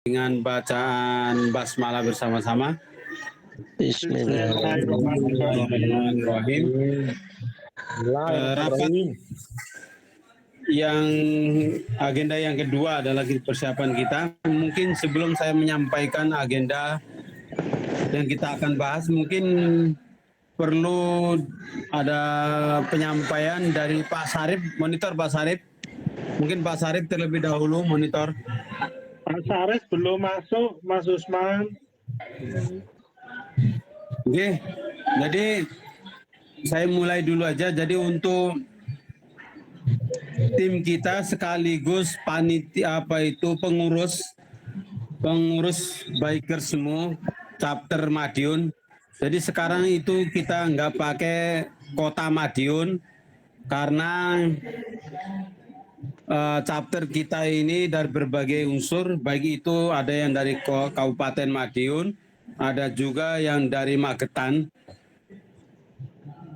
dengan bacaan basmalah bersama-sama. Bismillahirrahmanirrahim. Rapat yang agenda yang kedua adalah persiapan kita. Mungkin sebelum saya menyampaikan agenda yang kita akan bahas, mungkin perlu ada penyampaian dari Pak Sarip. Monitor Pak Sarip. Mungkin Pak Sarip terlebih dahulu monitor. Pak Sarip belum masuk, Mas Usman. Oke, jadi saya mulai dulu aja. Jadi untuk tim kita sekaligus panitia pengurus bikers semua chapter Madiun. Jadi sekarang itu kita nggak pakai kota Madiun karena chapter kita ini dari berbagai unsur, baik itu ada yang dari Kabupaten Madiun, ada juga yang dari Magetan.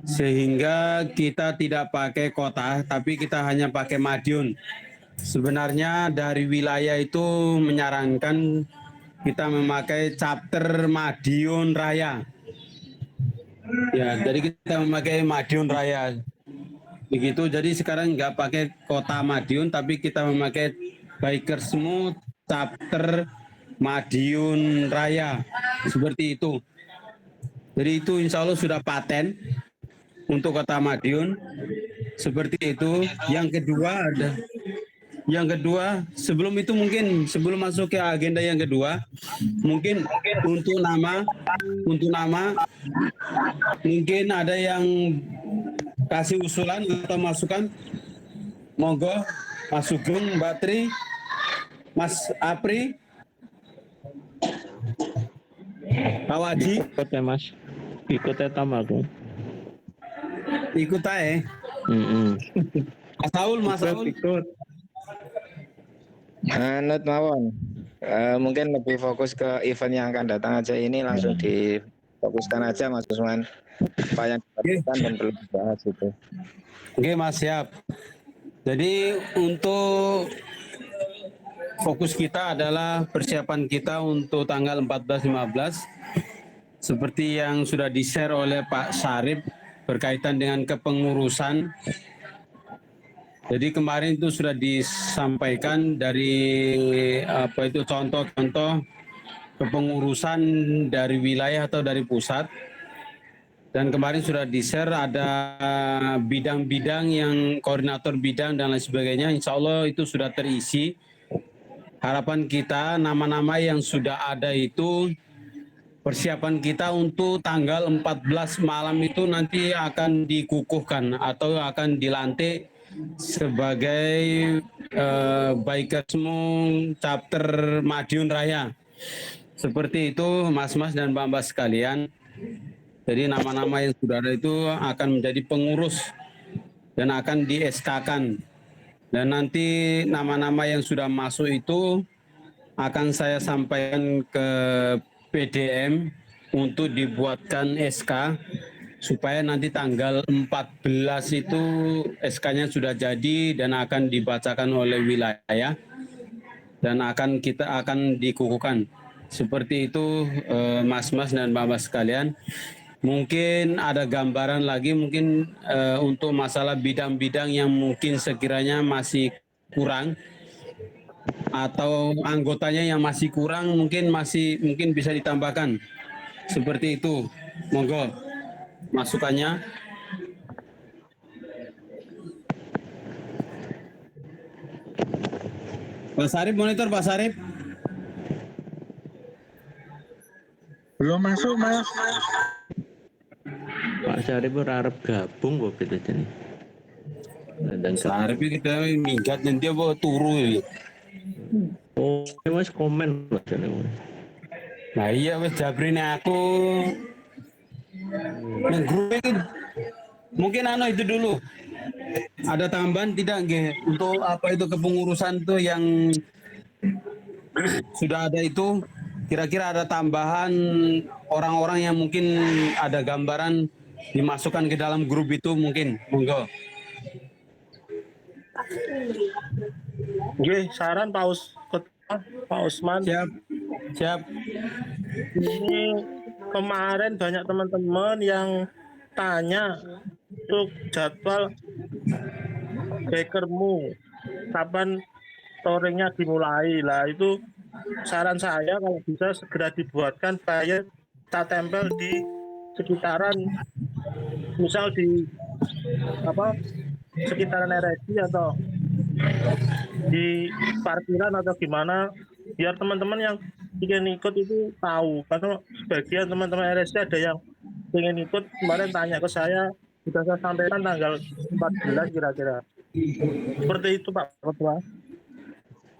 Sehingga kita tidak pakai kota, tapi kita hanya pakai Madiun. Sebenarnya dari wilayah itu menyarankan kita memakai chapter Madiun Raya. Ya, jadi kita memakai Madiun Raya. Begitu, jadi sekarang nggak pakai kota Madiun, tapi kita memakai biker semua chapter Madiun Raya. Seperti itu. Jadi itu insya Allah sudah paten untuk kota Madiun. Seperti itu. Yang kedua, sebelum itu mungkin sebelum masuk ke agenda yang kedua, mungkin untuk nama mungkin ada yang kasih usulan atau masukan. Monggo, Mas Sugeng, Mbak Tri, Mas Apri, Pak Waji. Ikut ya Mas, ikut ya aku. Ikut aja. Mas Saul. Ikut. Anut mawon. Mungkin lebih fokus ke event yang akan datang aja, ini langsung difokuskan aja Mas Usman. Apa yang dilakukan dan perlu dibahas itu. Oke Mas, siap. Jadi untuk fokus kita adalah persiapan kita untuk tanggal 14-15 seperti yang sudah di-share oleh Pak Sarip berkaitan dengan kepengurusan. Jadi kemarin itu sudah disampaikan dari contoh-contoh kepengurusan dari wilayah atau dari pusat. Dan kemarin sudah di-share ada bidang-bidang yang koordinator bidang dan lain sebagainya. Insya Allah itu sudah terisi. Harapan kita nama-nama yang sudah ada itu persiapan kita untuk tanggal 14 malam itu nanti akan dikukuhkan atau akan dilantik sebagai bikersmu chapter Madiun Raya. Seperti itu Mas-mas dan Mbak-mbak sekalian. Jadi nama-nama yang sudah ada itu akan menjadi pengurus dan akan di-SK-kan. Dan nanti nama-nama yang sudah masuk itu akan saya sampaikan ke PDM untuk dibuatkan SK supaya nanti tanggal 14 itu SK-nya sudah jadi dan akan dibacakan oleh wilayah dan kita akan dikukuhkan. Seperti itu mas-mas dan mbak-mbak sekalian. Mungkin ada gambaran lagi mungkin untuk masalah bidang-bidang yang mungkin sekiranya masih kurang atau anggotanya yang masih kurang mungkin bisa ditambahkan. Seperti itu. Monggo masukannya. Pak Sarip, monitor Pak Sarip. Belum masuk Mas. Pak Sarip berharap gabung kok gitu nih. Dan Sarip kita minggat dan dia bawa turu ya. Oh, Mas komen Mas. Nah iya Mas Jabrin aku grup itu mungkin itu dulu. Ada tambahan tidak nggih untuk apa itu kepengurusan tuh yang sudah ada itu, kira-kira ada tambahan orang-orang yang mungkin ada gambaran dimasukkan ke dalam grup itu mungkin, monggo. Oke, saran Pak Pak Usman. Siap, siap. Ini kemarin banyak teman-teman yang tanya untuk jadwal bekermu kapan touringnya dimulai lah. Itu saran saya kalau bisa segera dibuatkan supaya kita tempel di sekitaran, misal di sekitaran RSI atau di parkiran atau gimana, biar teman-teman yang ingin ikut itu tahu. Karena sebagian teman-teman RSI ada yang ingin ikut, kemarin tanya ke saya, sudah saya sampaikan tanggal 14 kira-kira. Seperti itu Pak Ketua.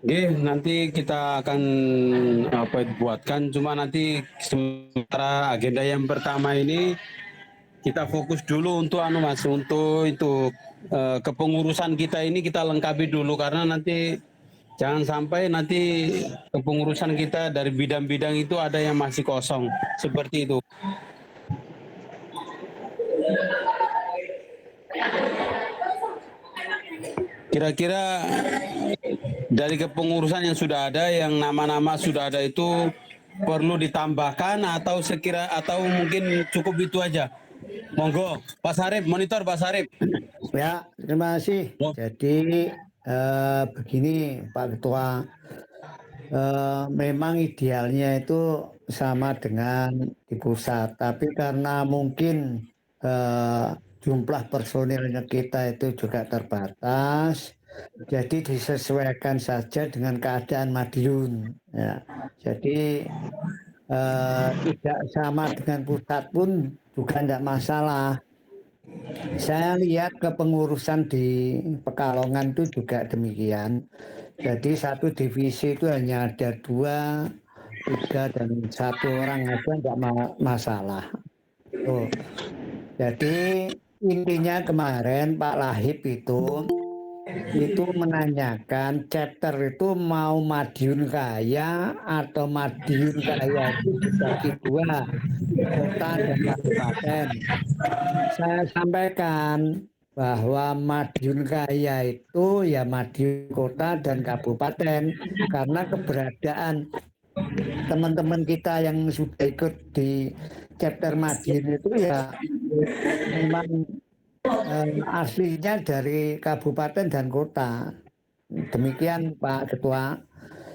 Oke, nanti kita akan buatkan. Cuma nanti sementara agenda yang pertama ini kita fokus dulu untuk Mas, untuk itu kepengurusan kita ini kita lengkapi dulu, karena nanti jangan sampai nanti kepengurusan kita dari bidang-bidang itu ada yang masih kosong seperti itu. Kira-kira dari kepengurusan yang sudah ada, yang nama-nama sudah ada itu perlu ditambahkan atau mungkin cukup itu aja? Monggo, Pak Sarip, monitor Pak Sarip. Ya, terima kasih. Jadi begini Pak Ketua, memang idealnya itu sama dengan di pusat, tapi karena mungkin jumlah personilnya kita itu juga terbatas, jadi disesuaikan saja dengan keadaan Madiun. Ya. Jadi tidak sama dengan pusat pun juga tidak masalah. Saya lihat kepengurusan di Pekalongan itu juga demikian. Jadi satu divisi itu hanya ada 2, 3 dan 1 orang aja tidak masalah. Tuh. Jadi intinya kemarin Pak Lahib itu menanyakan chapter itu mau Madiun Kaya atau Madiun Kaya itu dibagi 2, kota dan kabupaten. Saya sampaikan bahwa Madiun Kaya itu ya Madiun kota dan kabupaten, karena keberadaan teman-teman kita yang sudah ikut di chapter Madiun itu ya memang aslinya dari kabupaten dan kota. Demikian Pak Ketua.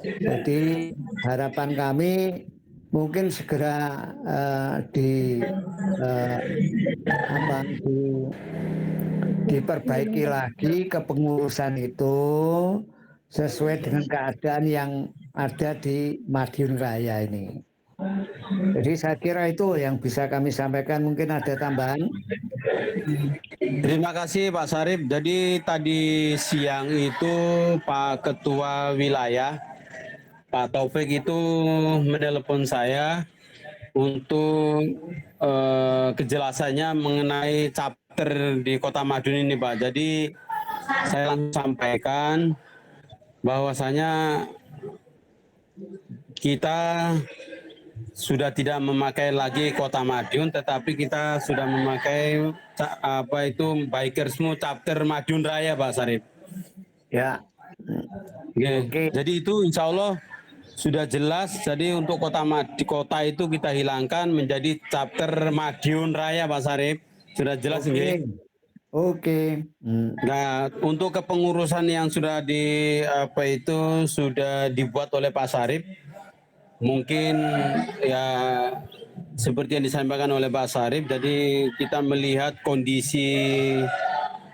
Jadi harapan kami mungkin segera diperbaiki lagi kepengurusan itu sesuai dengan keadaan yang ada di Madiun Raya ini. Jadi saya kira itu yang bisa kami sampaikan. Mungkin ada tambahan. Terima kasih Pak Sarip. Jadi tadi siang itu Pak Ketua Wilayah Pak Taufik itu menelepon saya untuk kejelasannya mengenai chapter di Kota Madiun ini Pak. Jadi saya langsung sampaikan bahwasanya kita sudah tidak memakai lagi Kota Madiun, tetapi kita sudah memakai Bikersmu chapter Madiun Raya Pak Sarip. Ya. Oke. Jadi itu insya Allah sudah jelas. Jadi untuk kota itu kita hilangkan menjadi chapter Madiun Raya Pak Sarip. Sudah jelas nggih? Oke. Nah, untuk kepengurusan yang sudah sudah dibuat oleh Pak Sarip, mungkin ya seperti yang disampaikan oleh Pak Sarip. Jadi kita melihat kondisi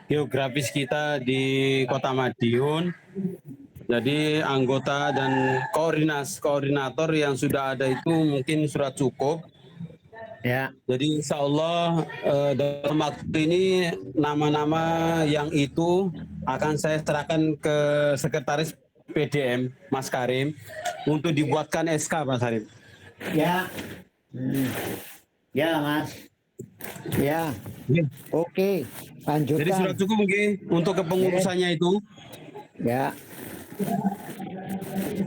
geografis kita di Kota Madiun. Jadi anggota dan koordinator yang sudah ada itu mungkin sudah cukup. Ya. Jadi insya Allah dalam waktu ini nama-nama yang itu akan saya serahkan ke Sekretaris PDM Mas Karim untuk dibuatkan SK Mas Karim. Ya. Ya Mas. Ya. Oke. Lanjutkan. Jadi sudah cukup mungkin untuk kepengurusannya itu. Ya.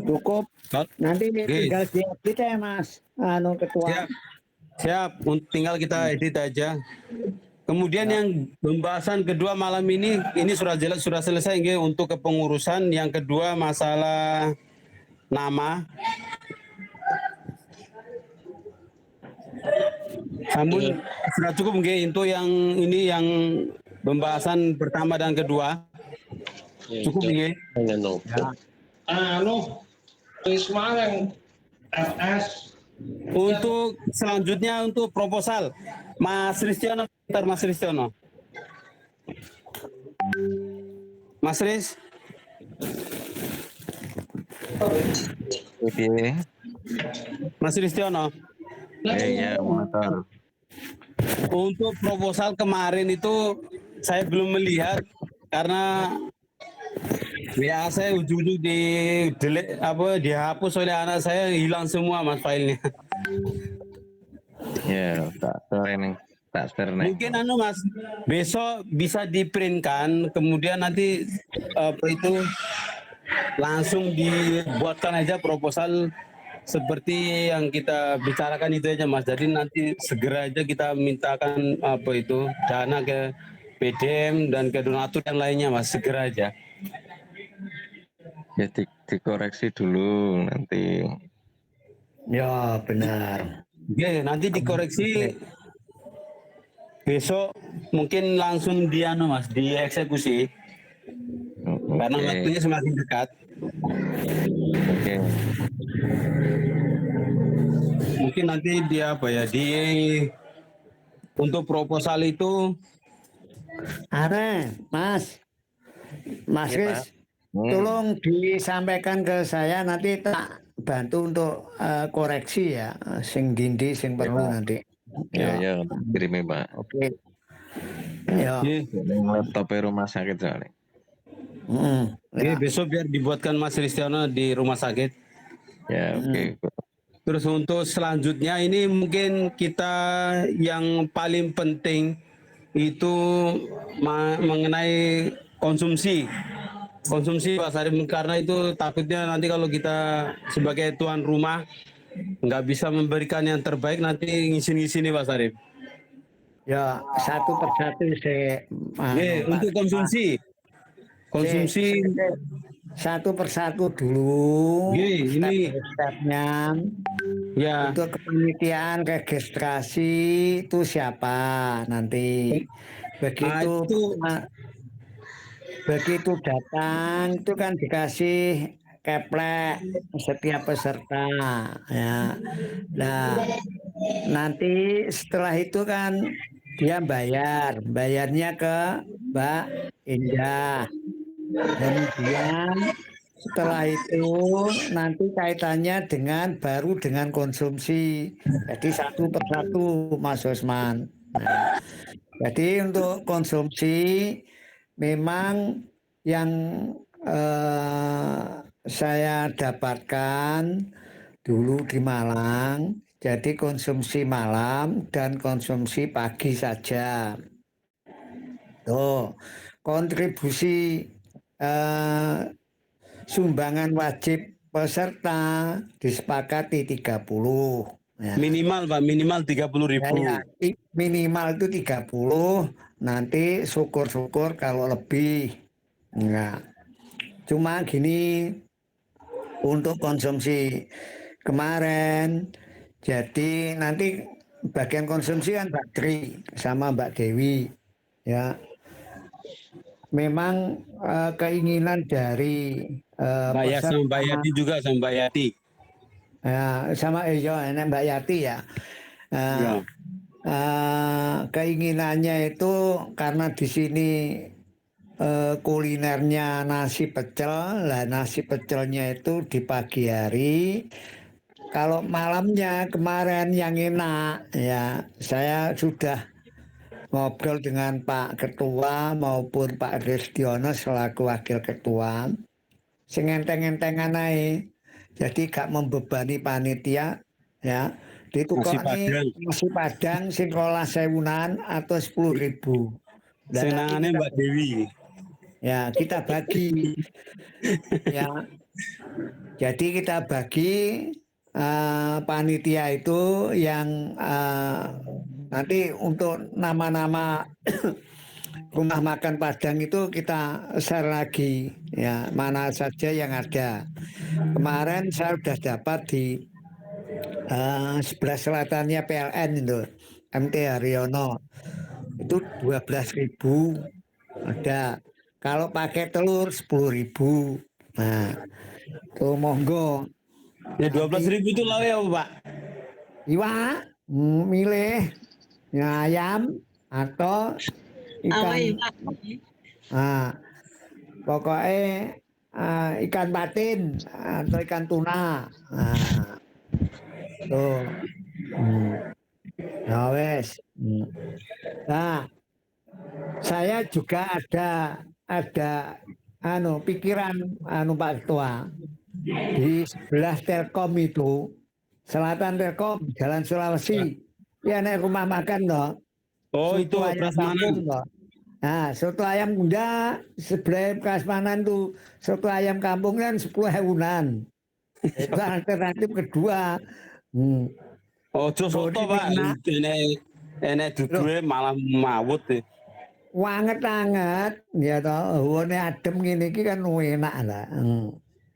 Cukup. Nanti tinggal diedit ya Mas. Ketua. Siap, tinggal kita edit aja. Kemudian yang pembahasan kedua malam ini sudah jelas, sudah selesai nggih untuk kepengurusan. Yang kedua masalah nama. Namun sudah cukup nggih untuk yang ini yang pembahasan pertama dan kedua. Cukup nggih. Risma yang FS. Untuk selanjutnya untuk proposal, Mas Ristiono, bentar Mas Ristiono. Mas Riz, Oke. Mas Ristiono. Ya, motor. Untuk proposal kemarin itu saya belum melihat karena WA saya ujung-ujung di delete dihapus oleh anak saya, hilang semua Mas filenya. Ya, tak share nih. Mungkin Mas, besok bisa di-printkan, kemudian nanti langsung dibuatkan aja proposal seperti yang kita bicarakan itu aja Mas. Jadi nanti segera aja kita mintakan dana ke PDM dan ke donatur yang lainnya Mas, segera aja. Ya dikoreksi dulu nanti. Ya benar. Oke, nanti dikoreksi besok mungkin langsung Mas, dieksekusi. Karena waktunya semakin dekat. Oke. Mungkin nanti untuk proposal itu Ada, Mas Iya, Riz, Pak. tolong disampaikan ke saya, nanti tak bantu untuk koreksi ya, sing dindi sing perlu Pak. nanti. Ya, kirimi Pak. Oke. Ya. Laptopnya rumah sakit soalnya. Oke, Ya. besok biar dibuatkan Mas Ristiono di rumah sakit. Ya, oke. Terus untuk selanjutnya ini mungkin kita yang paling penting itu mengenai konsumsi Pak Sarif, karena itu takutnya nanti kalau kita sebagai tuan rumah nggak bisa memberikan yang terbaik, nanti ngisi-ngisi nih Pak Sarif. Ya, satu persatu saya. Untuk konsumsi Satu persatu dulu. ini Step-stepnya. ya. Untuk kepanitiaan registrasi itu siapa nanti? Begitu datang itu kan dikasih keplek setiap peserta ya. Nah, nanti setelah itu kan dia bayarnya ke Mbak Indah. Kemudian setelah itu nanti kaitannya dengan konsumsi. Jadi satu persatu Mas Usman. Nah, jadi untuk konsumsi memang yang saya dapatkan dulu di Malang, jadi konsumsi malam dan konsumsi pagi saja. Tuh, kontribusi sumbangan wajib peserta disepakati 30. Ya. Minimal Pak, minimal 30.000. Ya, minimal itu 30, nanti syukur-syukur kalau lebih. Enggak. Cuma gini, untuk konsumsi kemarin, jadi nanti bagian konsumsi kan Mbak Tri sama Mbak Dewi. Ya, memang keinginan dari Mbak Yati juga sama Mbak Yati. Ya, sama Mbak Yati ya. Keinginannya itu karena di sini kulinernya nasi pecel, lah nasi pecelnya itu di pagi hari. Kalau malamnya kemarin yang enak ya, saya sudah ngobrol dengan Pak Ketua maupun Pak Ristiono selaku Wakil Ketua. Sing enteng-entengan ae. Jadi gak membebani panitia ya. Ditukokne nasi Padang sing 12.000-an atau 10.000. Senangannya Mbak Dewi. Ya, kita bagi. Ya. Jadi kita bagi panitia itu yang nanti untuk nama-nama rumah makan Padang itu kita share lagi ya, mana saja yang ada. Kemarin saya sudah dapat di sebelah selatannya PLN itu, MT Haryono. Itu 12.000 ada. Kalau pakai telur 10.000. Nah, tuh monggo. Ya 12.000 itu lawe apa Pak? Iwa milih ayam atau ikan. Nah, pokoknya ikan patin atau ikan tuna. Nah, tuh. Nah, wes. Nah, saya juga ada pikiran Pak Ketua, di sebelah Telkom itu, Selatan Telkom, Jalan Sulawesi, ya naik rumah makan loh. Oh itu Soto ayam prasmanan. kampung loh. Nah, soto ayam bunda sebelah prasmanan tuh, soto ayam kampung kan 10.000-an. Itu alternatif kedua. Ojo soto Pak, enek duduhe malah mawut nih. Wanget-anget ya toh, wone adem ngene iki kan enak lah.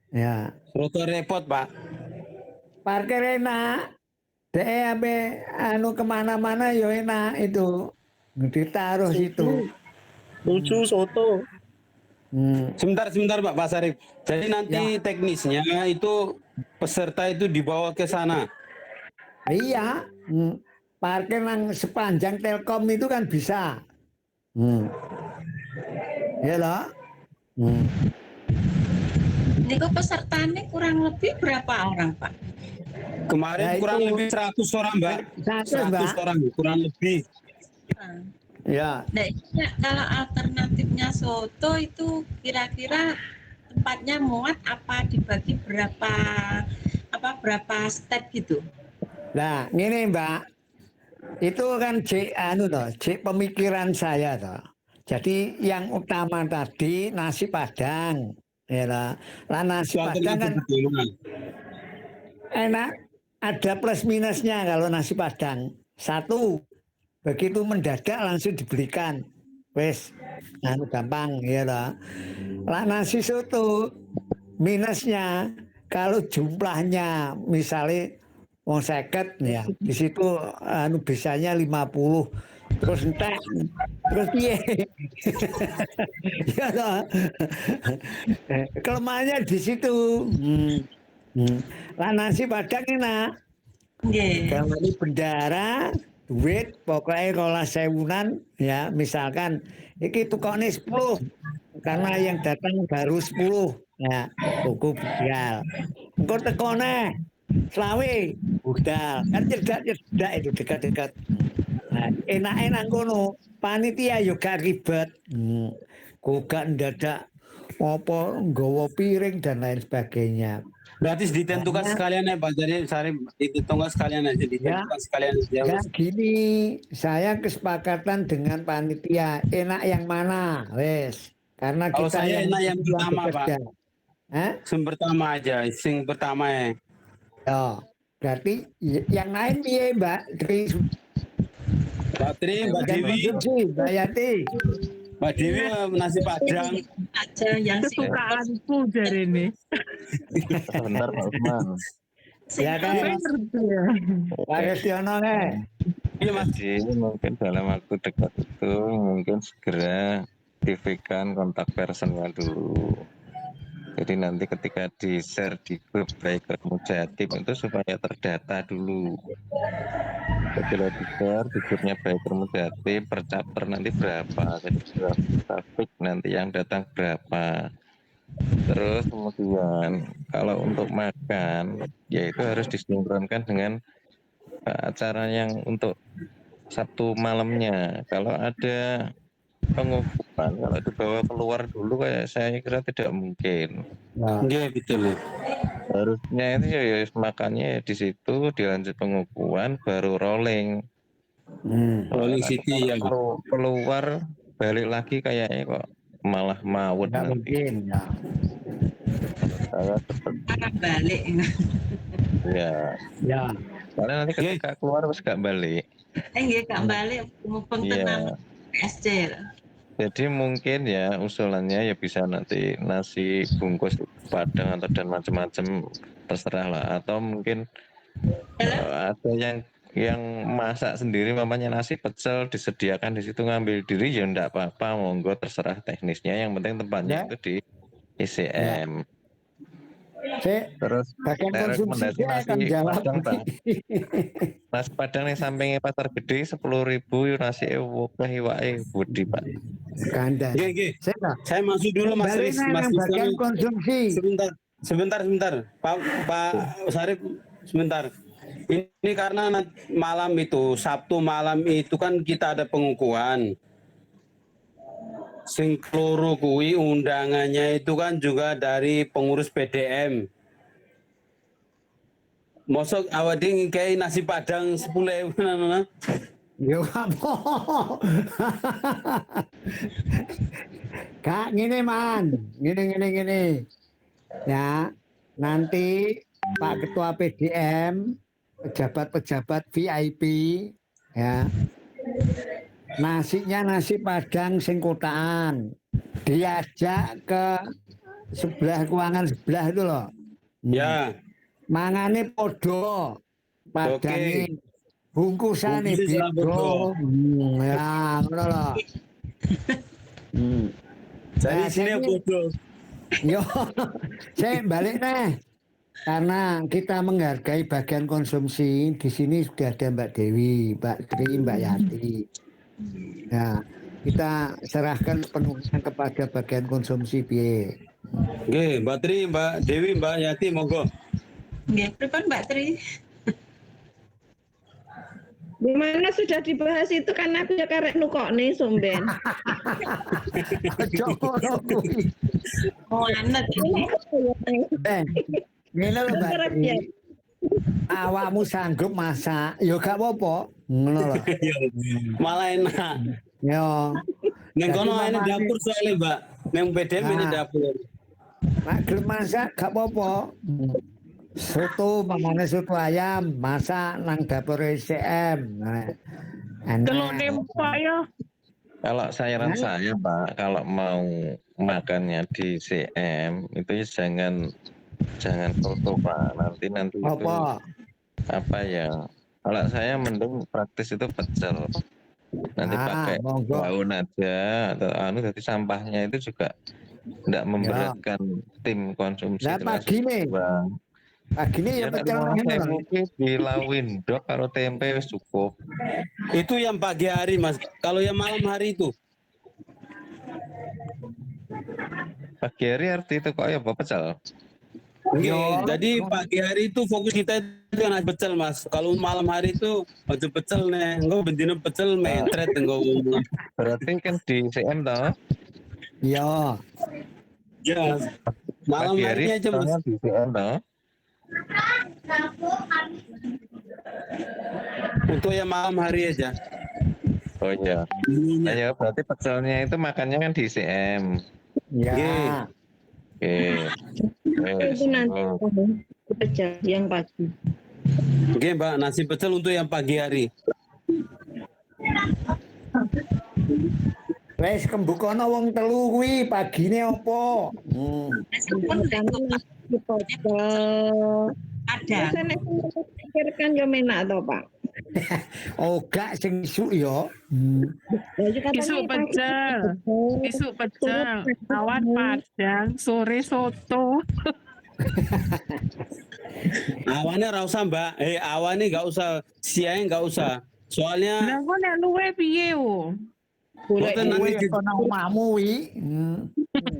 Ya. Soto repot Pak. Parkir enak. Dek kemana-mana ya enak itu. Ditaruh situ. Lucu soto. Sebentar Pak Sarif. Jadi nanti teknisnya itu peserta itu dibawa ke sana. Iya. Parkir yang sepanjang Telkom itu kan bisa. Ya loh. Niku pesertanya kurang lebih berapa orang, Pak? Kemarin Ya, kurang itu. lebih 100 orang Mbak. 100, 100 Mbak. orang kurang lebih. Ya. Nah, iya, kalau alternatifnya soto itu kira-kira tempatnya muat apa dibagi berapa step gitu? Nah, ini Mbak, itu kan pemikiran saya toh. Jadi yang utama tadi nasi Padang, ya lah. Lah nasi Padang kan enak, ada plus minusnya kalau nasi Padang. Satu, begitu mendadak langsung dibelikan, wes, gampang, ya lah. Lah nasi soto minusnya kalau jumlahnya misalnya mau 50 ya, di situ bisanya 50, terus entek, terus piye? Ya toh. Kelemahannya di situ. Lah nasi Padang enak. Kalau ini bendara, duit, pokoknya kalau 1.000-an, ya misalkan, ini tukoknya 10, karena yang datang baru 10, ya, buku budal. Engkau tekone, selawe, budal, kan cerdak itu dekat-dekat. Nah, enak-enak kono, panitia juga ribet, kok gak ndadak apa nggawa piring dan lain sebagainya. Berarti ditentukan sekalian ya Pak. Jadi Sarif ditentukan sekalian aja, ditentukan sekalian aja. Ya gini, saya kesepakatan dengan panitia, enak yang mana, wes. Karena Kalau kita saya enak yang pertama Pak. Yang pertama aja, sing pertama ya. Oh, berarti yang lain piye Mbak Tri? Mbak Tri, Mbak Dewi, Mbak Yati. Mbak Dewi nasi Padang. Aja yang Kesukaanku dari ini. Sebentar Pak Usman. Ya kan, Pak Restiono nih. Iya Mas. Jadi mungkin dalam waktu dekat itu mungkin segera aktifkan kontak personnya dulu. Jadi nanti ketika di-share di grup Biker Mujatim itu supaya terdata dulu. Setelah di-share di grupnya Biker Mujatim per chapter nanti berapa, jadi grafik nanti yang datang berapa. Terus kemudian kalau untuk makan yaitu harus disinkronkan dengan acara yang untuk Sabtu malamnya. Kalau ada pengukuhan, kalau dibawa keluar dulu kayak saya kira tidak mungkin. Iya betul. Harusnya itu ya makannya ya di situ, dilanjut pengukuhan, baru rolling. Rolling City ya. Kalau keluar balik lagi kayaknya kok malah mawut Nggak nanti. mungkin. Ya. Saya tetap arah balik. ya. Ya. Soalnya nanti ketika keluar harus gak balik. Nggih, gak balik mumpung Iya. tenang PSC. Jadi mungkin ya usulannya ya bisa nanti nasi bungkus padang atau dan macam-macam terserah lah, atau mungkin ada yang masak sendiri, mamanya nasi pecel disediakan di situ, ngambil diri ya enggak apa-apa, monggo terserah teknisnya, yang penting tempatnya Ya. itu di ICM. Terus bagian konsumsi rekomendasi saya akan nasi jawab. padang, Pak. Nasi padang yang sampingnya pasar gede 10.000, nasi oke iwake budi, Pak. Kandang. Saya masuk dulu Mas Balik Riz, nang Mas bagian Rizwan. konsumsi. Sebentar. Pak Sarip, sebentar. Ini karena malam itu, Sabtu malam itu kan kita ada pengukuhan. Sing kloro kuwi undangannya itu kan juga dari pengurus PDM. Mosok awake kayak nasi padang 10.000 nana. Yo apa? Kak gini man, gini. Ya, nanti Pak Ketua PDM, pejabat-pejabat VIP, ya, nasinya nasi padang sing kotaan, diajak ke sebelah ruangan sebelah itu loh. Ya. Mangane podo, padange bungkusane Bungkusnya salah beda. podo. Ya, ngono loh. Dari Nah, sini saya ini- bodoh. Yo, saya balik nih. Karena kita menghargai bagian konsumsi, di sini sudah ada Mbak Dewi, Mbak Tri, Mbak Yati. Nah, kita serahkan penuhnya kepada bagian konsumsi piye. Oke, Mbak Tri, Mbak Dewi, Mbak Yati, monggo. Nggih, pripun Mbak Tri? Gimana sudah dibahas itu kan aku ya karek nukokne somben. Aja ngono kuwi. Oh, anet. Ngene lho Mbak Tri. Awakmu sanggup masak, ya gak apa-apa. Ngono lho. Malah enak. Yo. Neng Jadi kono ini mamane- dapur soalnya, Mbak. Neng PDM ini Nah. dapur. Nek gelem masak gak apa-apa. Soto, mamane soto ayam, masak nang dapur ICM. Nah, enak. Telur tempak ya. Kalau saran saya, Pak, kalau mau makannya di CM itu jangan foto, Pak. Nanti itu Apa? ya? Kalau saya mending praktis itu pecel. Nanti pakai monggo. daun aja atau jadi sampahnya itu juga tidak memberatkan tim konsumsi. Lah jelas. pagine. Bang. Pagine ya nek pecel mau ngene saya lho. mungkin dilawin dok kalau tempe wis cukup. Itu yang pagi hari, Mas. Kalau yang malam hari itu. Pagi hari arti itu kok ya apa pecel? Oke, jadi pagi hari itu fokus kita itu yang pecel, Mas. Kalau malam hari itu aja pecel nih. Enggak bendino pecel metret enggak. Berarti kan di CM toh? Iya. Ya. Malam Pagi hari harinya aja, Mas. pecelnya di CM toh? Untuk yang malam hari aja. Oh iya. Nah, ya berarti pecelnya itu makannya kan di CM. Ya. Oke. Itu nanti pecel yang pagi. Oke, Mbak, nasi pecel untuk yang pagi hari. Wes kembukono wong telu kuwi pagine apa? Nasi pecel. Ada. Saya nek pikirkan yo menak to, Pak. Oh, gak sing isuk ya. Isu pecel. Isu pecel. Awan padang, sore soto. Awannya ra usah, Mbak. Awannya nggak usah, siangnya nggak usah. Soalnya Lah kok nek luwe piye yo? boten nanti Kono omahmu wi.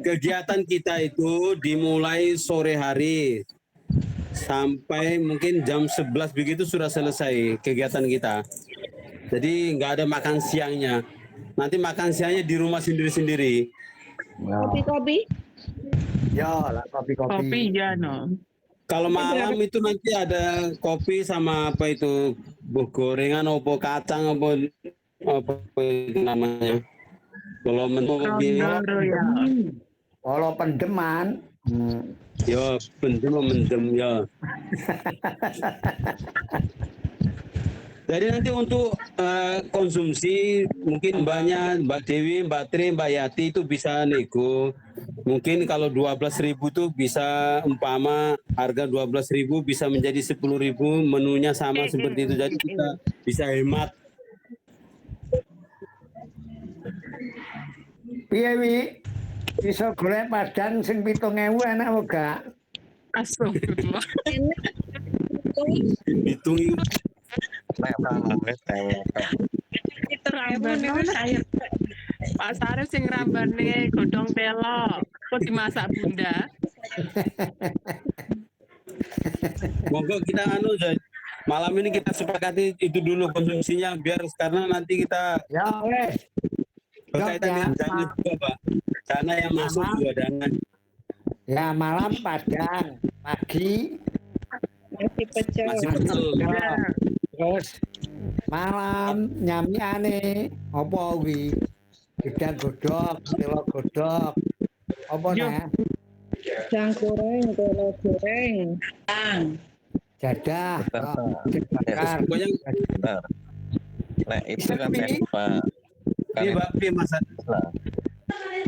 kegiatan kita itu dimulai sore hari sampai mungkin jam 11 begitu sudah selesai kegiatan kita. Jadi nggak ada makan siangnya. Nanti makan siangnya di rumah sendiri-sendiri. Kopi-kopi. Ya, lah kopi-kopi. Kopi ya no. Kalau malam itu nanti ada kopi sama apa itu gorengan apa kacang apa itu namanya. Kalau menurut Kondoro ya. Kalau pendeman. ya mendem ya. Jadi nanti untuk konsumsi mungkin Mbak Dewi, Mbak Tri, Mbak Yati itu bisa nego. Mungkin kalau 12.000 tuh bisa umpama harga 12.000 bisa menjadi 10.000, menunya sama seperti itu. Jadi kita bisa hemat. Piye wi? Iso golek padang sing 7.000 enak apa gak? Astagfirullah. Hitung Nek panganan Rambane pasare sing rambane godhong telo. Kok dimasak Bunda? monggo kita malam ini kita sepakati itu dulu konsumsinya biar karena nanti kita Ya wes. berkaitan dengan dana juga Pak. Dana yang masuk juga dana. Ya malam padang, pagi Masih pecel. Masih pecel. ya. Terus malam nyamiane apa wi? Gedang godhog, telo godhog. Apa Yo. nih? Jang goreng, telo goreng. Jadah, bakar. Pokoknya benar. Nek itu kan Tapi- Pak. Kan iya Pak, iya Mas.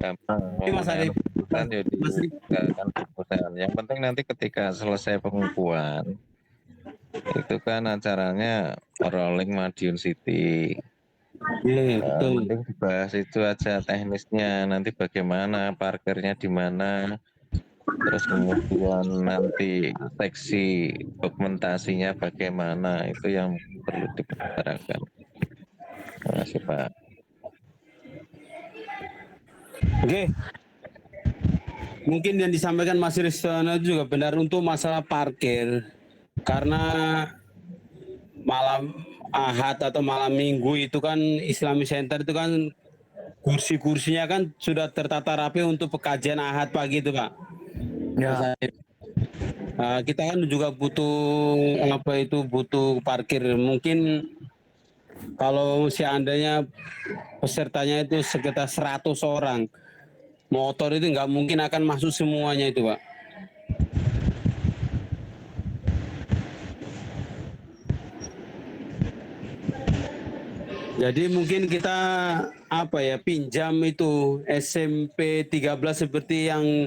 gampang. Iya, Mas Arif. Kan jadi Mas Arif. kan perusahaan. Yang penting nanti ketika selesai pengukuhan itu kan acaranya rolling Madiun City. Iya, Nah, betul. penting dibahas itu aja teknisnya, nanti bagaimana parkirnya di mana, terus kemudian nanti seksi dokumentasinya bagaimana, itu yang perlu dibicarakan. Terima kasih Pak. Oke. Mungkin yang disampaikan Mas Ristono juga benar untuk masalah parkir. Karena malam Ahad atau malam Minggu itu kan Islamic Center itu kan kursi-kursinya kan sudah tertata rapi untuk pekajian Ahad pagi itu Pak. Ya. Kita kan juga butuh parkir. Mungkin kalau seandainya pesertanya itu sekitar 100 orang, motor itu nggak mungkin akan masuk semuanya itu Pak. Jadi mungkin kita pinjam itu SMP 13 seperti yang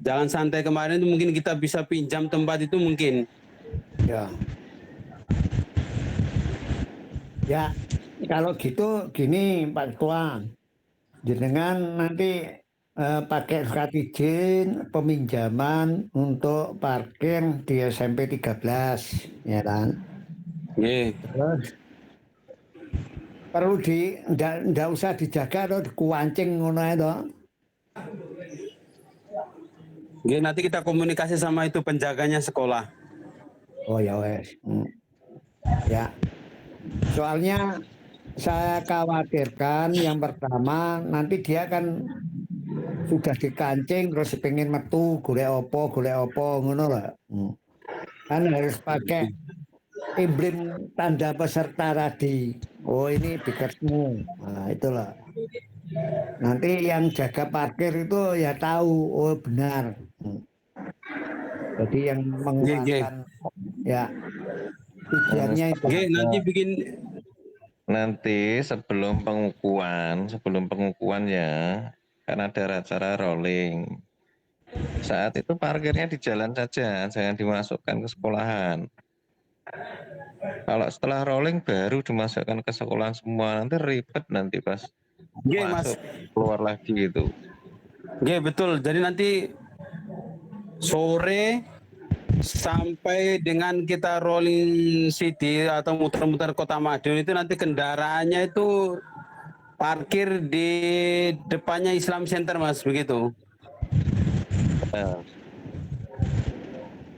Jalan Santai kemarin itu mungkin kita bisa pinjam tempat itu mungkin. Ya. Ya, kalau gitu gini Pak Ketua, jenengan nanti pakai surat izin peminjaman untuk parkir di SMP 13, ya kan? Nggih. Terus perlu ndak usah dijaga atau dikuancing ngono ae to. Nggih, nanti kita komunikasi sama itu penjaganya sekolah. Oh ya wes. Ya. Soalnya saya khawatirkan yang pertama nanti dia kan sudah dikancing terus pengen metu golek opo ngono lah. Kan harus pakai emblem tanda peserta tadi. Oh ini bikersmu. Nah itulah. Nanti yang jaga parkir itu ya tahu, oh benar. Jadi yang mengeluarkan ya tujuannya itu. Nggih, nanti bikin Nanti sebelum pengukuhan ya, kan ada acara rolling. Saat itu parkirnya di jalan saja, jangan dimasukkan ke sekolahan. Kalau setelah rolling baru dimasukkan ke sekolahan semua, nanti ribet nanti pas nggih Mas. masuk keluar lagi itu. Nggih, betul. Jadi nanti sore sampai dengan kita rolling city atau muter-muter Kota Madiun itu nanti kendaraannya itu parkir di depannya Islam Center Mas, begitu. Nah,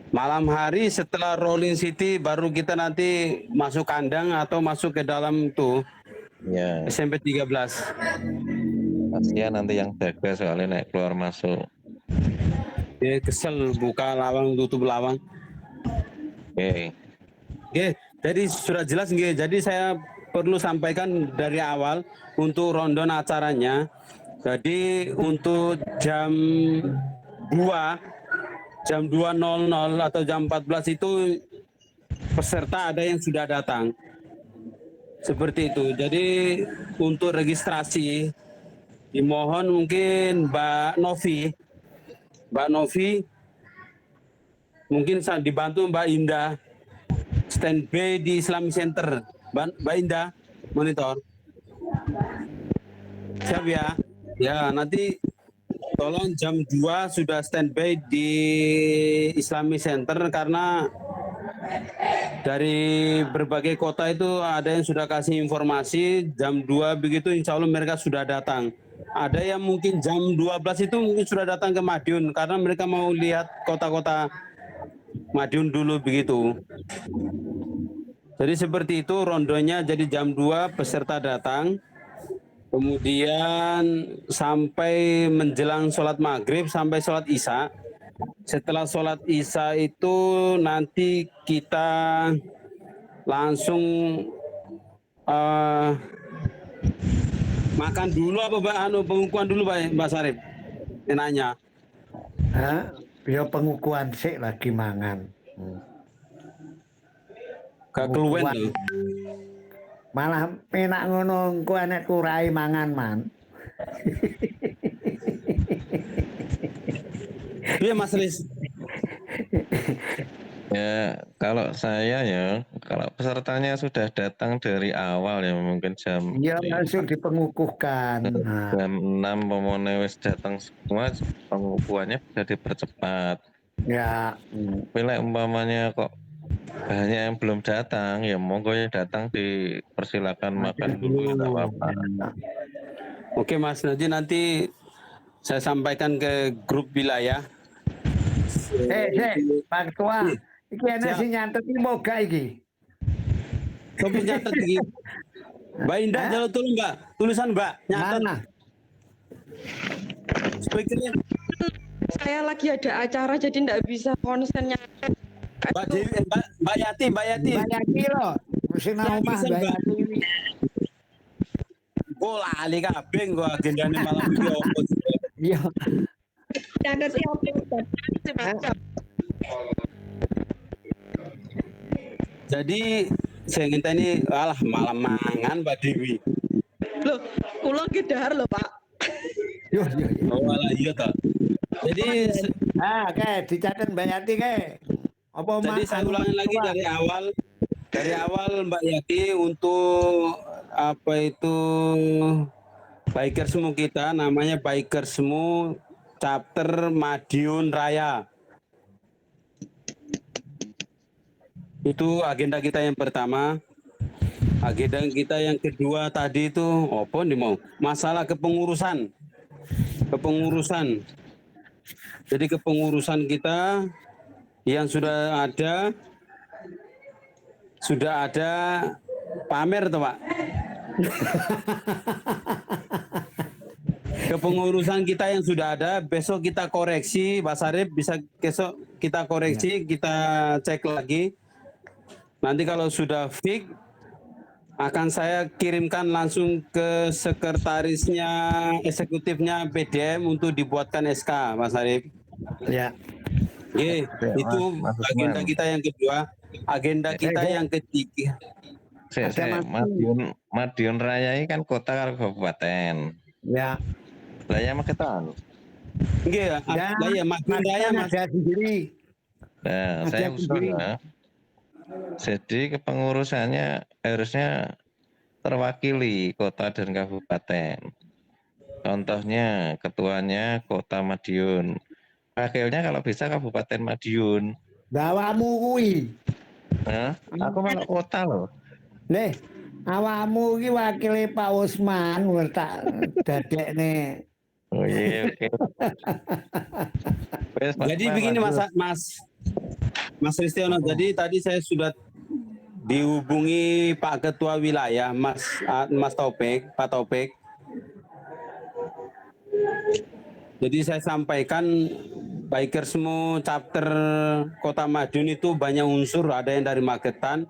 Malam hari setelah rolling city baru kita nanti masuk kandang atau masuk ke dalam tuh ya, SMP 13. kasihan nanti yang jaga soalnya naik keluar masuk. Dia kesel buka lawang tutup lawang. Oke. Oke, jadi sudah jelas nggih. Jadi saya perlu sampaikan dari awal untuk rondon acaranya. Jadi untuk jam 2.00 atau jam 14 itu peserta ada yang sudah datang. Seperti itu. Jadi untuk registrasi dimohon mungkin Mbak Novi mungkin dibantu Mbak Indah standby di Islamic Center. Mbak Indah monitor. Siap ya? Ya, nanti tolong jam 2 sudah standby di Islamic Center karena dari berbagai kota itu ada yang sudah kasih informasi jam 2 begitu insya Allah mereka sudah datang. Ada yang mungkin jam 12 itu mungkin sudah datang ke Madiun karena mereka mau lihat kota-kota Madiun dulu begitu. Jadi seperti itu rondonya, jadi jam 2 peserta datang. Kemudian sampai menjelang sholat maghrib sampai sholat isya. Setelah sholat isya itu nanti kita langsung makan dulu apa pengukuhan dulu Mbak Sarip? Nanya. Ya pengukuhan sih lagi mangan. Gak keluwen tuh. Malah enak ngono engko enek kurai mangan man. Iya Mas Lis. Ya, kalau saya ya, kalau pesertanya sudah datang dari awal ya mungkin jam Ya langsung dipengukuhkan. jam 6 pemone wis datang semua, pengukuhannya bisa dipercepat. Ya. Bila umpamanya kok banyak yang belum datang, ya monggo ya datang dipersilakan makan dulu, tidak apa-apa. Oke Mas, nanti saya sampaikan ke grup wilayah. Pak Ketua, iki enak sing nyantet iki moga iki. Sopo nyatet iki? Mbak Indah jalur tolong Mbak, tulisan Mbak nyatet. Mana? Speakernya Saya lagi ada acara jadi enggak bisa konsennya. Mbak Dewi, Mbak Yati. Mbak Yati loh. Mesti nang omah Mbak Yati. Kok lali kabeh gua agendane malam iki opo. Iya. Ada siapa? Jadi saya ngenteni malam mangan Mbak Dewi. Loh, kula ki dahar lho, Pak. Yo. Oh alah iya ta. Jadi dicatat Mbak Yati Apa jadi saya ulangi lagi dari awal Mbak Yati untuk apa itu Bikersmu kita namanya Bikersmu Chapter Madiun Raya. Itu agenda kita yang pertama. Agenda kita yang kedua tadi itu apa nih mau? Masalah kepengurusan. Jadi kepengurusan kita yang sudah ada pamer tuh Pak. Kepengurusan kita yang sudah ada besok kita koreksi, Pak Sarip bisa besok kita koreksi, kita cek lagi. Nanti kalau sudah fix akan saya kirimkan langsung ke sekretarisnya eksekutifnya PDM untuk dibuatkan SK, Mas Sarip. Ya. Oke, itu agenda kita yang kedua. Agenda kita yang ketiga. Madiun Raya ini kan kota karo kabupaten. Ya. Lah ya Magetan. Nggih, ya Madiun Raya Mas sendiri. Nah, saya usul ya. Jadi kepengurusannya harusnya terwakili kota dan kabupaten. Contohnya ketuanya Kota Madiun. Wakilnya kalau bisa Kabupaten Madiun. Dawamu kuwi. Aku malah kota loh. Nih, awakmu iki wakile Pak Usman tak dadekne. Oh iya, oke. Jadi begini Mas Ristiono, jadi tadi saya sudah dihubungi Pak Ketua Wilayah, Mas Taufik, Pak Taufik. Jadi saya sampaikan Bikersmu Chapter Kota Madiun itu banyak unsur, ada yang dari Magetan,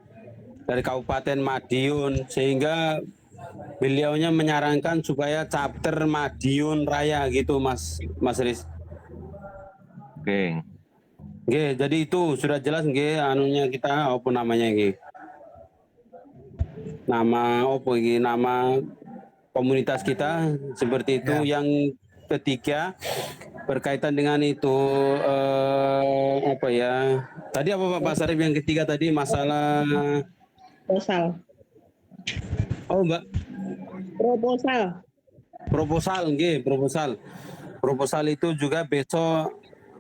dari Kabupaten Madiun, sehingga beliaunya menyarankan supaya Chapter Madiun Raya gitu Mas Riz. Oke. Oke, jadi itu sudah jelas nggih anunya kita apa namanya nggih. nama komunitas kita seperti itu. Ya. Yang ketiga berkaitan dengan itu tadi apa Pak Sarif yang ketiga tadi masalah Proposal. Mbak Proposal. proposal itu juga besok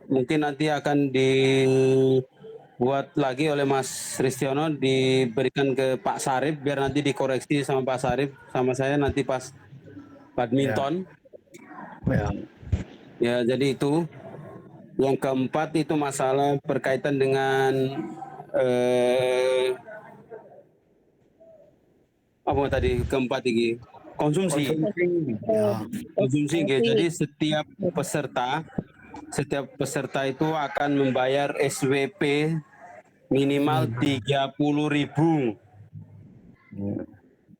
mungkin nanti akan dibuat lagi oleh Mas Ristiono, diberikan ke Pak Sarif biar nanti dikoreksi sama Pak Sarif sama saya nanti pas badminton. Ya, jadi itu. Yang keempat itu masalah berkaitan dengan apa tadi keempat ini? Konsumsi. Gitu. Jadi setiap peserta itu akan membayar SWP minimal 30.000.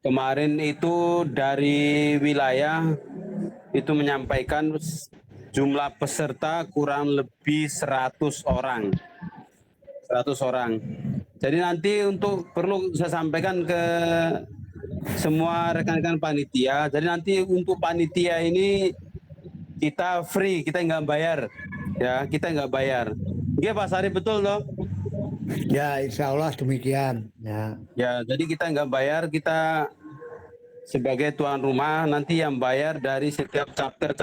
Kemarin itu dari wilayah itu menyampaikan jumlah peserta kurang lebih 100 orang. Jadi nanti perlu saya sampaikan ke semua rekan-rekan panitia. Jadi nanti untuk panitia ini kita free, kita nggak bayar, ya kita nggak bayar. Iya Pak Sarif betul loh. Ya, insya Allah demikian. Ya, jadi kita nggak bayar, kita sebagai tuan rumah nanti yang bayar dari setiap chapter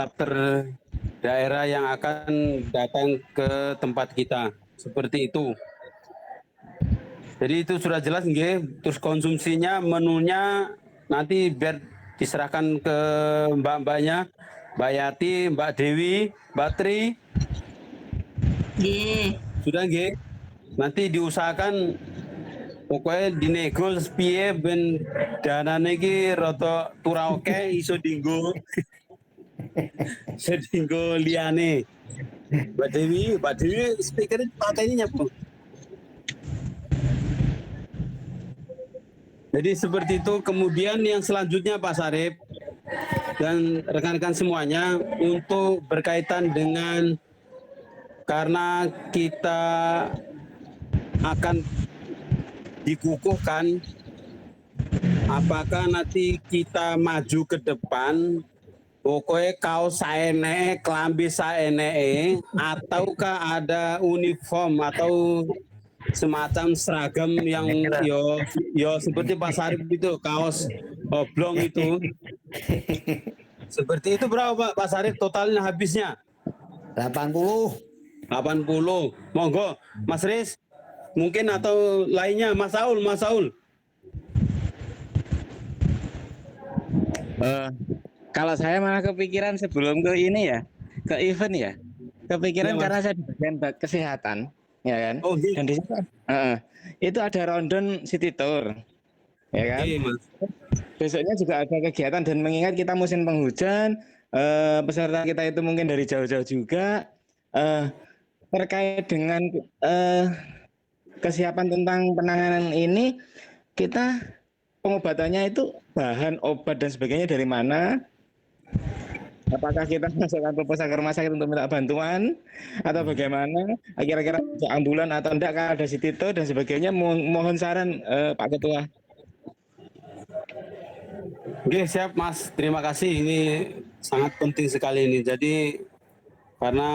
daerah yang akan datang ke tempat kita, seperti itu. Jadi itu sudah jelas nggih. Terus konsumsinya, menunya nanti biar diserahkan ke mbak-mbaknya, Mbak Yati, Mbak Dewi, Mbak Tri. Nggih. Sudah nggih. Nanti diusahakan pokoknya dinego piye ben danane iki rada turah oke iso dinggo. Sedinggo liane. Mbak Dewi speakernya pateni nyapu. Jadi seperti itu. Kemudian yang selanjutnya Pak Sarif dan rekan-rekan semuanya untuk berkaitan dengan karena kita akan dikukuhkan apakah nanti kita maju ke depan pokoknya kaos saene, kelambi saene, ataukah ada uniform atau semacam seragam yang yo seperti Pak Sarif itu, kaos oblong itu. Seperti itu berapa Pak Sarif totalnya habisnya? 80. Monggo Mas Riz mungkin atau lainnya Mas Saul. Kalau saya malah kepikiran sebelum ke ini ya, ke event ya. Kepikiran Ya, karena saya di bagian kesehatan, ya kan? Oh, iya. Dan di situ itu ada rondon city tour, ya kan? Iya, Mas. Besoknya juga ada kegiatan dan mengingat kita musim penghujan, peserta kita itu mungkin dari jauh-jauh juga. Terkait dengan kesiapan tentang penanganan ini, kita pengobatannya itu bahan obat dan sebagainya dari mana? Apakah kita masukkan proposal ke rumah sakit untuk minta bantuan atau bagaimana? Kira-kira ambulan atau enggak, kalau ada city tour dan sebagainya? Mohon saran Pak Ketua. Oke, siap Mas. Terima kasih. Ini sangat penting sekali ini. Jadi karena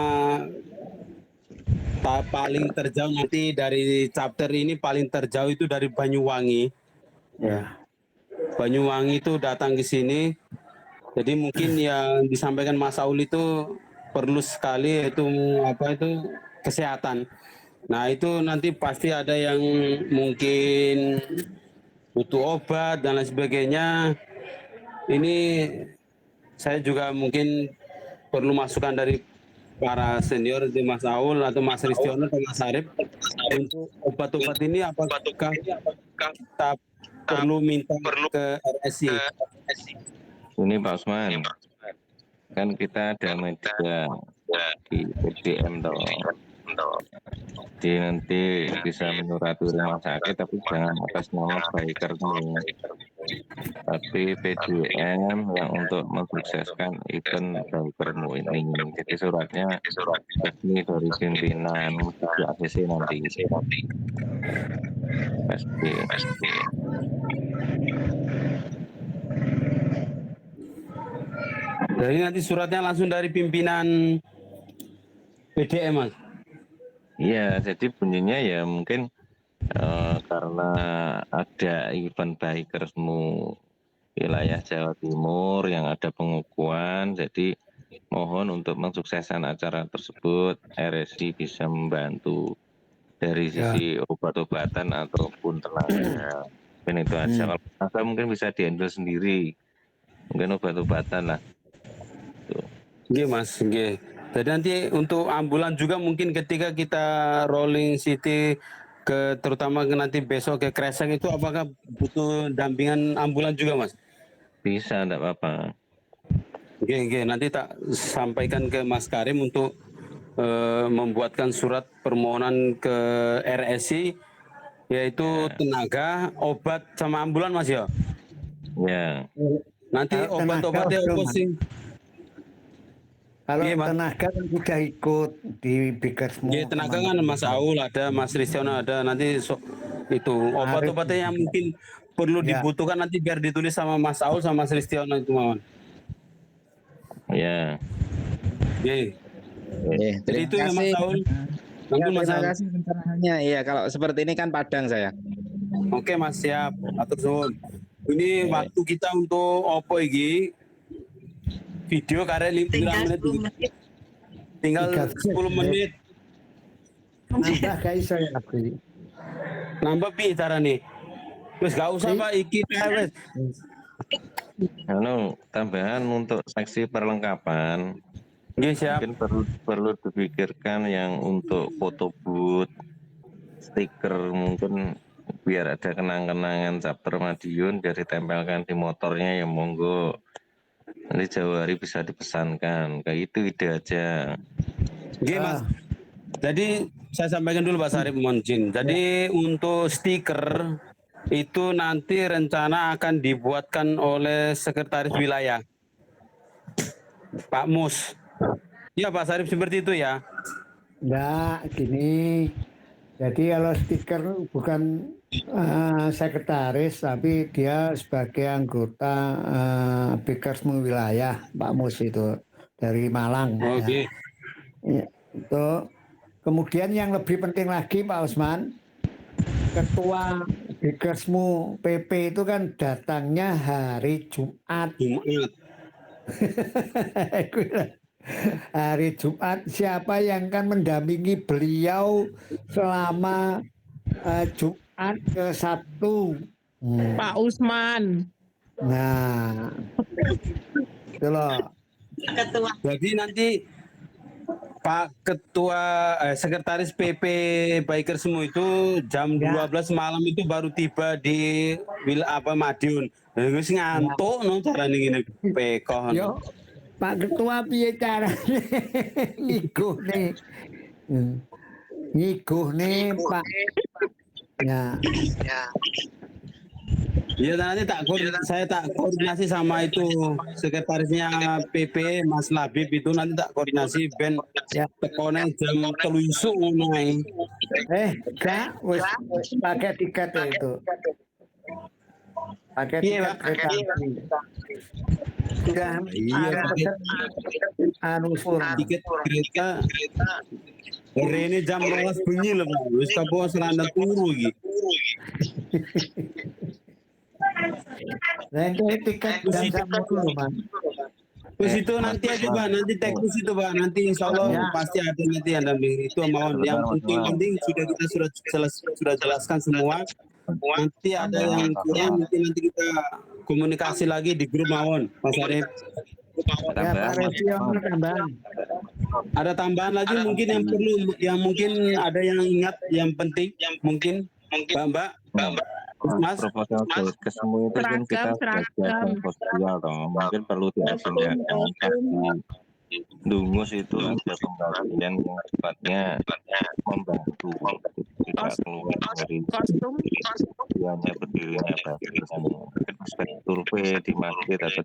paling terjauh nanti dari chapter ini paling terjauh itu dari Banyuwangi. Ya. Banyuwangi itu datang ke sini. Jadi mungkin yang disampaikan Mas Saul itu perlu sekali itu kesehatan. Nah, itu nanti pasti ada yang mungkin butuh obat dan lain sebagainya. Ini saya juga mungkin perlu masukan dari para senior di Mas Saul atau Mas Ristiono atau Mas Sarif untuk obat-obat ini apakah kita perlu minta ke RSI? Ini Pak Usman, kan kita ada media di PDM toh. Jadi nanti bisa menyurati rumah sakit, tapi jangan atas nama bikermu, tapi PDM yang untuk mensukseskan event bikermu ini. Jadi suratnya resmi dari pimpinan di ACC nanti. Pasti. Jadi nanti suratnya langsung dari pimpinan PDM, Mas. Iya, jadi bunyinya ya mungkin karena ada event Bikersmu wilayah Jawa Timur yang ada pengukuhan, jadi mohon untuk mensukseskan acara tersebut RSI bisa membantu dari sisi obat-obatan ataupun tenaga. Mungkin itu aja. Kalau tenaga mungkin bisa dihandle sendiri, mungkin obat-obatan lah. Oke, Mas. Oke. Jadi nanti untuk ambulan juga mungkin ketika kita rolling city terutama nanti besok ke Kresek itu apakah butuh dampingan ambulan juga, Mas? Bisa, enggak apa-apa. Oke, nanti tak sampaikan ke Mas Karim untuk membuatkan surat permohonan ke RSI yaitu tenaga, obat sama ambulan, Mas ya. Ya. Nanti obat-obatnya apa sih? Kalau Iya, Mas. tenaga kan sudah ikut di Bikersmu. Ya, tenaga kan Mas Aul ada, Mas Ristiono ada. Nanti itu obat-obatnya yang mungkin perlu dibutuhkan nanti biar ditulis sama Mas Aul sama Mas Ristiono itu, Mawon. Ya. Oke. Jadi Terima itu ya Mas kasih. Aul. Ya, Tunggu Mas terima Aul. kasih pencerahannya. Iya, kalau seperti ini kan Padang saya. Oke Mas, siap. Atur suwun. Ini waktu kita untuk opo iki? Video karek 5 menit. Tinggal 10 menit. Nambah gak iso ya Abdi. Nambah piye carane? Wis gak usah Pak iki wis. Tambahan untuk seksi perlengkapan. Nggih, siap. Mungkin perlu dipikirkan yang untuk foto booth, stiker mungkin biar ada kenang-kenangan chapter Madiun biar ditempelkan di motornya ya monggo. Nanti jauh hari bisa dipesankan. Kayak itu ide aja. Oke Mas. Jadi saya sampaikan dulu Pak Sarip, mohon izin. Jadi untuk stiker itu nanti rencana akan dibuatkan oleh sekretaris wilayah Pak Mus. Iya Pak Sarip seperti itu ya. Enggak, gini. Jadi kalau stiker bukan sekretaris, tapi dia sebagai anggota Bikersmu wilayah, Pak Mus itu dari Malang. Oke. Ya, itu. Kemudian yang lebih penting lagi Pak Usman, Ketua Bikersmu PP itu kan datangnya hari Jumat. Hari Jumat, siapa yang akan mendampingi beliau selama Jumat ke Sabtu? Pak Usman. Nah, itu loh. Ketua. Jadi nanti Pak Ketua Sekretaris PP Bikersmu itu jam 12 malam itu baru tiba di Madiun. Wis ngantuk no carane ngene pekoh. Yo, Pak Ketua piye carane ngiguh nih Pak. Ya. Iya nanti saya tak koordinasi sama itu sekretarisnya PP Mas Labib itu nanti tak koordinasi ben tekone jam 3 isuk ngono ae. Gak wis pakai tiket itu. Pakai tiket kereta api. Sudah tiket kereta ini jam 12 bunyi loh Pak. Wis kabeh serandang turu iki. Nah, tiket jam 10 Mas. Terus itu nanti aja Pak, nanti teknis itu Pak, nanti insya Allah pasti ada nanti yang damping itu mohon. Yang penting sudah kita sudah jelaskan semua. Nanti ada yang kurang nanti kita komunikasi lagi di grup Mawon, Mas Arif. Ya, Pak Resio tambahan. Ada tambahan lagi mungkin yang perlu, yang mungkin ada yang ingat yang penting, mungkin Mbak. Mas, proposal ke semua itu kan kita kegiatan sosial toh, mungkin perlu diagendakan di Dungus itu ada pembagian yang sifatnya membantu tidak keluar dari tujuannya berdirinya bagian mungkin aspek survei di masjid atau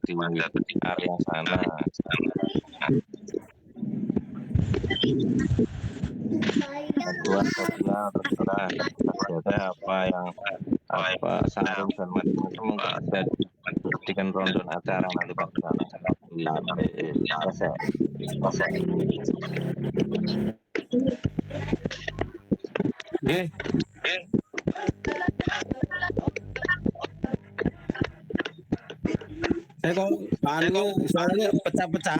di area sana. Bantuan sosial terserah ada apa sarung dan macam itu mungkin bisa dijadikan rondon acara nanti Pak. Nggih. Saya kok suaranya pecah-pecah.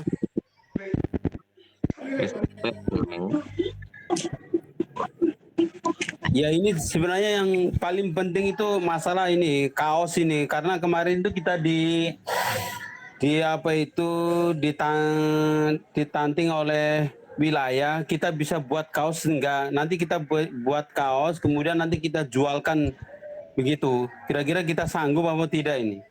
Ya ini sebenarnya yang paling penting itu masalah ini kaos ini, karena kemarin itu kita di apa itu ditanting oleh wilayah, kita bisa buat kaos enggak, nanti kita buat kaos kemudian nanti kita jualkan begitu. Kira-kira kita sanggup apa tidak ini?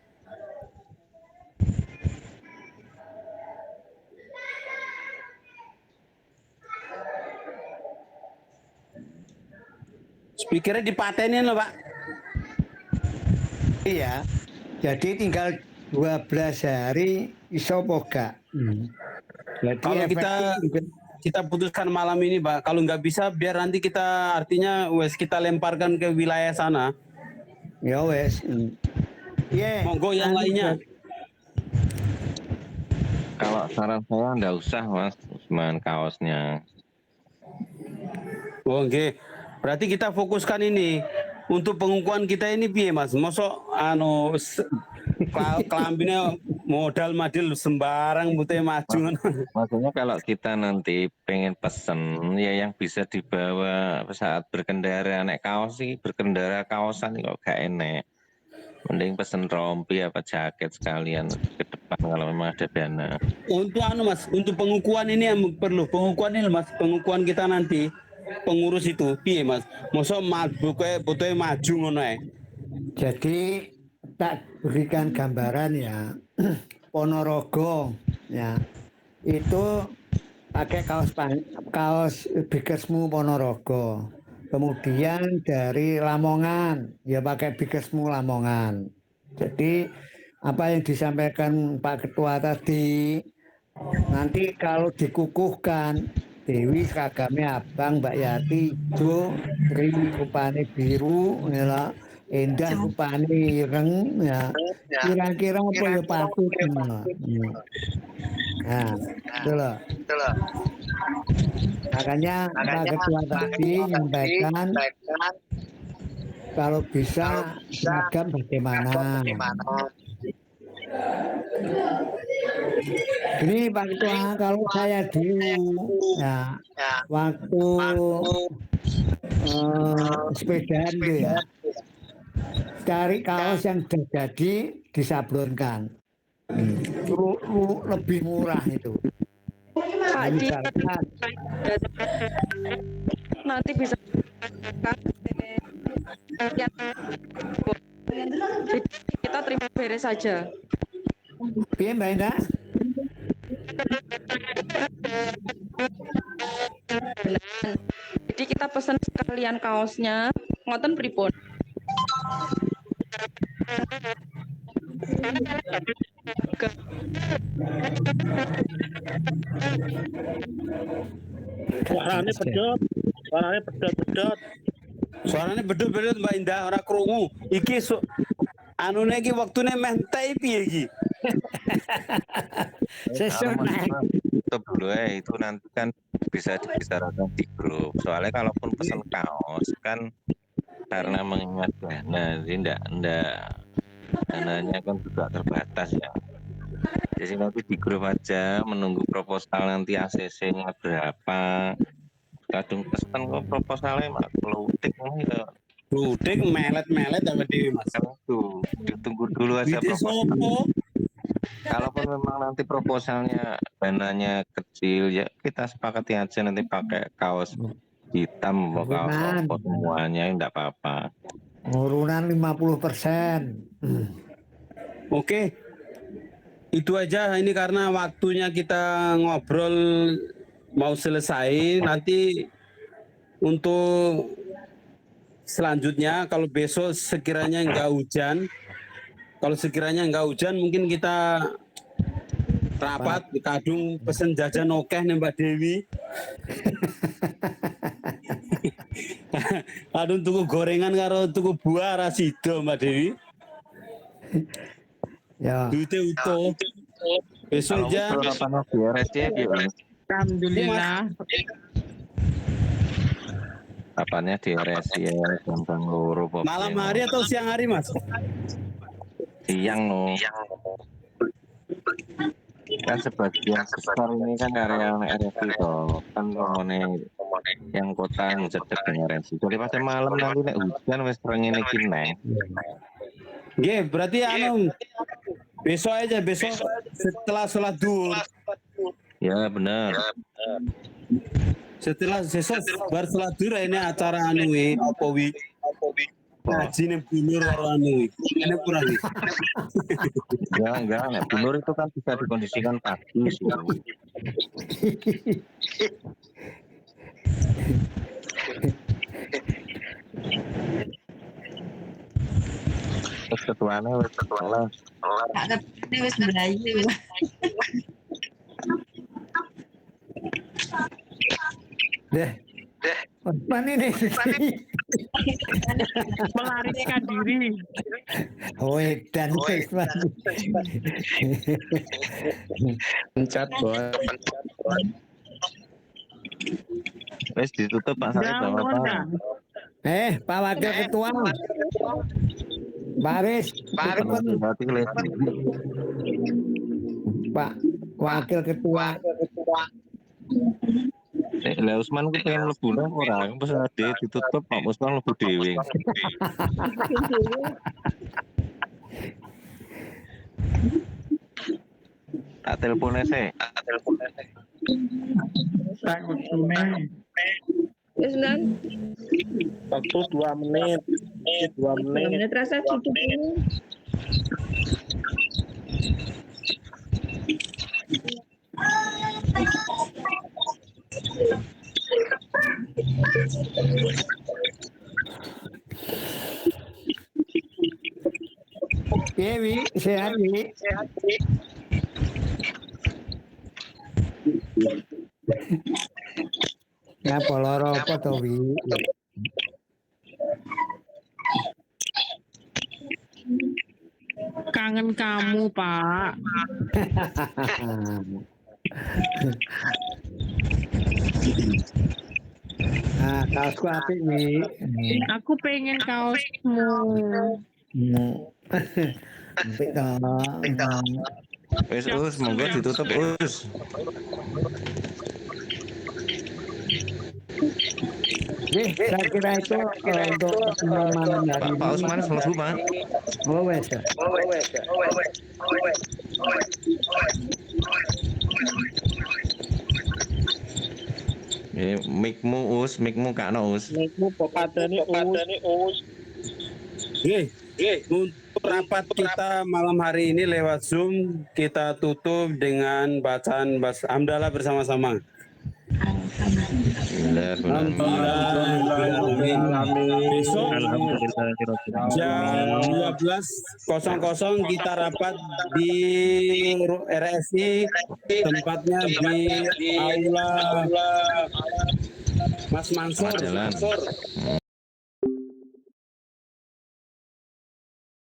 Speakernya dipatenin loh Pak. Iya. Jadi tinggal 12 hari iso apa gak? Jadi Kalau kita putuskan malam ini Pak, kalau nggak bisa biar nanti kita artinya kita lemparkan ke wilayah sana. Ya wes. Iya. Monggo yang lainnya. Kalau saran saya nggak usah Mas, cuman kaosnya. Oh, oke. Berarti kita fokuskan ini untuk pengukuhan kita ini piye Mas? Mosok kelambinnya modal madil sembarang butuh maju. Maksudnya kalau kita nanti pengen pesen ya yang bisa dibawa saat berkendara, naik kaos sih berkendara kaosan kok gak enak. Mending pesen rompi apa jaket sekalian ke depan kalau memang ada dana. Untuk Mas, untuk pengukuhan ini yang perlu pengukuhan ini Mas, pengukuhan kita nanti pengurus itu piye Mas? Mosok butuh maju ngono ae. Jadi tak berikan gambaran ya. Ponorogo ya. Itu pakai kaos Bikersmu Ponorogo. Kemudian dari Lamongan ya pakai Bikersmu Lamongan. Jadi apa yang disampaikan Pak Ketua tadi nanti kalau dikukuhkan Dewi seragamnya abang, Mbak Yati hijau, Tri rupane biru, ya, Endah rupane ireng, ya. Kira-kira apa ya patut, ya. Nah, itu loh. Makanya Pak Ketua tadi menyampaikan kalau bisa seragam bagaimana. Ini Pak Ketua, kalau saya dulu ya waktu sepedaan gitu ya, cari kaos yang sudah jadi disablonkan, lebih murah itu. Pak Di, nanti bisa kita terima beres saja. Piye Mbak Indah? Jadi kita pesan sekalian kaosnya, ngoten pripun? Suaranya pedot, Suaranya bedot Mbak Indah, ora krungu. Iki anune iki waktune meh entek piye iki? Itu nanti kan bisa dibicarakan di grup. Soalnya kalaupun pesan kaos kan karena mengingat dana, jadi enggak dananya kan juga terbatas ya. Jadi nanti di grup aja menunggu proposal nanti ACC-nya berapa. Kadung pesen kok proposalnya mak lutik ya. Lutik melet-melet apa Dewi Mas? Tuh, ditunggu dulu aja proposal. Kalaupun memang nanti proposalnya dananya kecil ya kita sepakati aja nanti pakai kaos hitam kaos semuanya enggak apa-apa. Urunan 50%. Oke. Itu aja ini karena waktunya kita ngobrol mau selesai. Nanti untuk selanjutnya kalau besok sekiranya enggak hujan, mungkin kita rapat kadung pesen jajan okeh nih Mbak Dewi. Kadung tuku gorengan karo tuku buah rasido Mbak Dewi. Ya. Duitnya utuh. Besok Kalau aja. rapat di RSC gimana? Alhamdulillah. Apanya di RSC ya, gampang loro pokoknya. Malam hari atau siang hari, Mas? Siang no. Kan sebagian besar ini kan area RSC toh, kan ngomongnya yang kota yang cedek dengan RSC. Jadi pada malam nanti nek hujan wis rengene iki neh. Nggih, berarti besok aja, besok setelah sholat duhur. Ya benar. Setelah besok bar sholat duhur ini acara apa wi? Ngaji ning bunur karo ini kurang. Enggak, nek bunur itu kan bisa dikondisikan pagi sih. Terus ketuanya wis ketuanya. Tak ketemu wis melayu. Deh. Apa ini? Melarikan diri. Oh, dan Pencat bos. Wis ditutup Pak Sarip Jangan, apa? Pak Wakil Ketua. Baris, Berarti Pak Wakil Ketua. Lah Usman ku pengen mlebu nang ora, pas ade ditutup Pak Usman mlebu dhewe. Tak telepon sih. Tak kudune. Wis nan. Waktu 2 menit. 2 menit. Menit rasa cukup ini. Wi, sehat Wi. Ya poloro apa to Wi? Kangen kamu, Pak. Nah, kaosku apik Wi. Aku pengen kaosmu. Apik to. Wis Us, monggo ditutup Us. Saya kira itu untuk pengalaman dari Pak Usman mlebu Pak. Oh wes. Mikmu Us, mikmu kakno Us. Mikmu popateni us. Untuk rapat kita malam hari ini lewat Zoom kita tutup dengan bacaan hamdalah bersama-sama. Besok jam 12.00 kita rapat di RSI, tempatnya di Aula Mas Mansur.